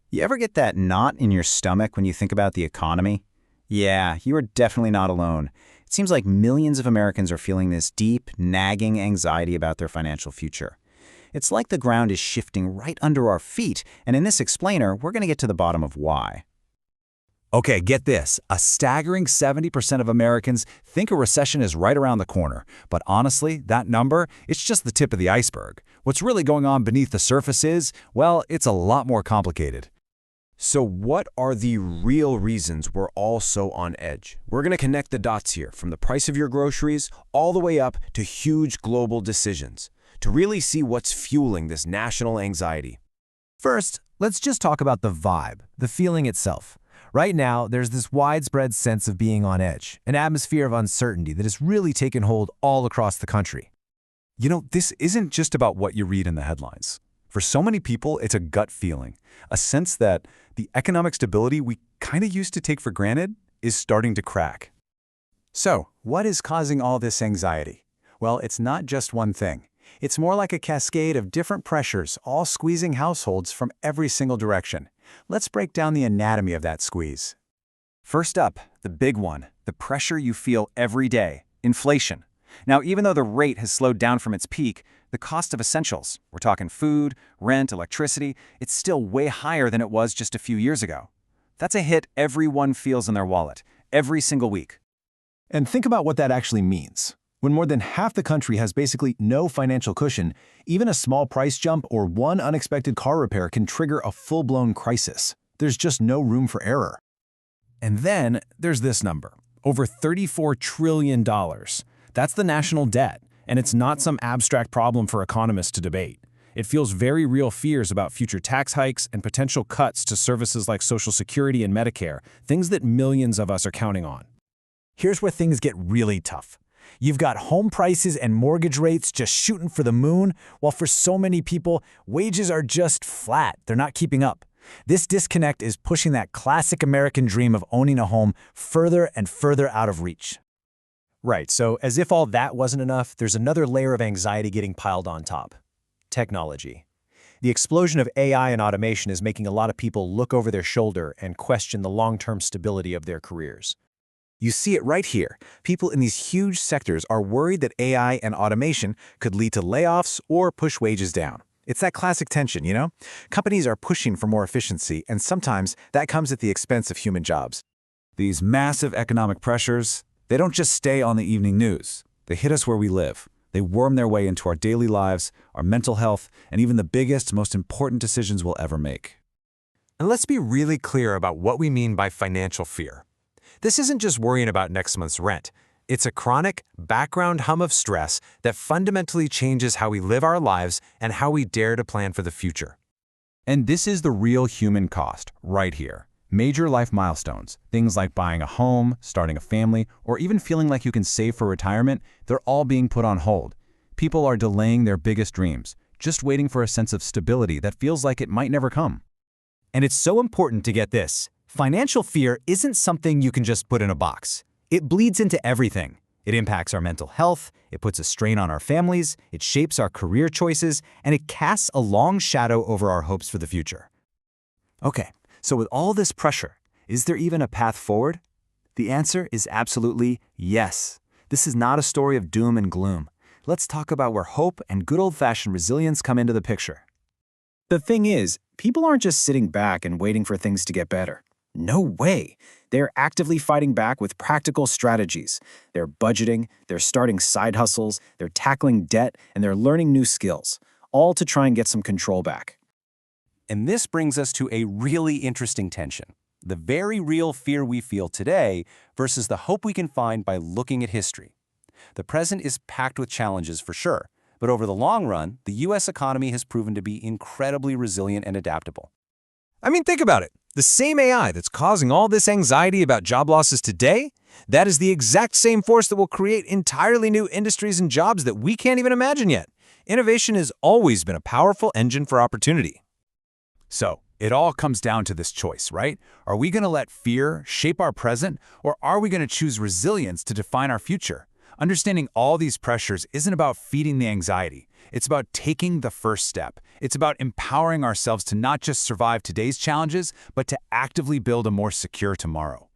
You ever get that knot in your stomach when you think about the economy? Yeah, you are definitely not alone. It seems like millions of Americans are feeling this deep, nagging anxiety about their financial future. It's like the ground is shifting right under our feet, and in this explainer, we're going to get to the bottom of why. Okay, get this. A staggering 70% of Americans think a recession is right around the corner. But honestly, that number, it's just the tip of the iceberg. What's really going on beneath the surface is, well, it's a lot more complicated. So what are the real reasons we're all so on edge? We're going to connect the dots here, from the price of your groceries all the way up to huge global decisions, to really see what's fueling this national anxiety. First, let's just talk about the vibe, the feeling itself. Right now, there's this widespread sense of being on edge, an atmosphere of uncertainty that has really taken hold all across the country. You know, this isn't just about what you read in the headlines. For so many people, it's a gut feeling, a sense that the economic stability we kind of used to take for granted is starting to crack. So, what is causing all this anxiety? Well, it's not just one thing. It's more like a cascade of different pressures, all squeezing households from every single direction. Let's break down the anatomy of that squeeze. First up, the big one, the pressure you feel every day, inflation. Now, even though the rate has slowed down from its peak, the cost of essentials, we're talking food, rent, electricity, it's still way higher than it was just a few years ago. That's a hit everyone feels in their wallet, every single week. And think about what that actually means. When more than half the country has basically no financial cushion, even a small price jump or one unexpected car repair can trigger a full-blown crisis. There's just no room for error. And then there's this number, over $34 trillion. That's the national debt, and it's not some abstract problem for economists to debate. It fuels very real fears about future tax hikes and potential cuts to services like Social Security and Medicare, things that millions of us are counting on. Here's where things get really tough. You've got home prices and mortgage rates just shooting for the moon, while for so many people, wages are just flat. They're not keeping up. This disconnect is pushing that classic American dream of owning a home further and further out of reach. Right, so as if all that wasn't enough, there's another layer of anxiety getting piled on top. Technology. The explosion of AI and automation is making a lot of people look over their shoulder and question the long-term stability of their careers. You see it right here. People in these huge sectors are worried that AI and automation could lead to layoffs or push wages down. It's that classic tension, you know? Companies are pushing for more efficiency, and sometimes that comes at the expense of human jobs. These massive economic pressures, they don't just stay on the evening news. They hit us where we live. They worm their way into our daily lives, our mental health, and even the biggest, most important decisions we'll ever make. And let's be really clear about what we mean by financial fear. This isn't just worrying about next month's rent. It's a chronic, background hum of stress that fundamentally changes how we live our lives and how we dare to plan for the future. And this is the real human cost, right here. Major life milestones, things like buying a home, starting a family, or even feeling like you can save for retirement, they're all being put on hold. People are delaying their biggest dreams, just waiting for a sense of stability that feels like it might never come. And it's so important to get this. Financial fear isn't something you can just put in a box. It bleeds into everything. It impacts our mental health, it puts a strain on our families, it shapes our career choices, and it casts a long shadow over our hopes for the future. Okay, so with all this pressure, is there even a path forward? The answer is absolutely yes. This is not a story of doom and gloom. Let's talk about where hope and good old-fashioned resilience come into the picture. The thing is, people aren't just sitting back and waiting for things to get better. No way. They're actively fighting back with practical strategies. They're budgeting, they're starting side hustles, they're tackling debt, and they're learning new skills, all to try and get some control back. And this brings us to a really interesting tension. The very real fear we feel today versus the hope we can find by looking at history. The present is packed with challenges for sure, but over the long run, the U.S. economy has proven to be incredibly resilient and adaptable. I mean, think about it. The same AI that's causing all this anxiety about job losses today, that is the exact same force that will create entirely new industries and jobs that we can't even imagine yet. Innovation has always been a powerful engine for opportunity. So, it all comes down to this choice, right? Are we going to let fear shape our present, or are we going to choose resilience to define our future? Understanding all these pressures isn't about feeding the anxiety. It's about taking the first step. It's about empowering ourselves to not just survive today's challenges, but to actively build a more secure tomorrow.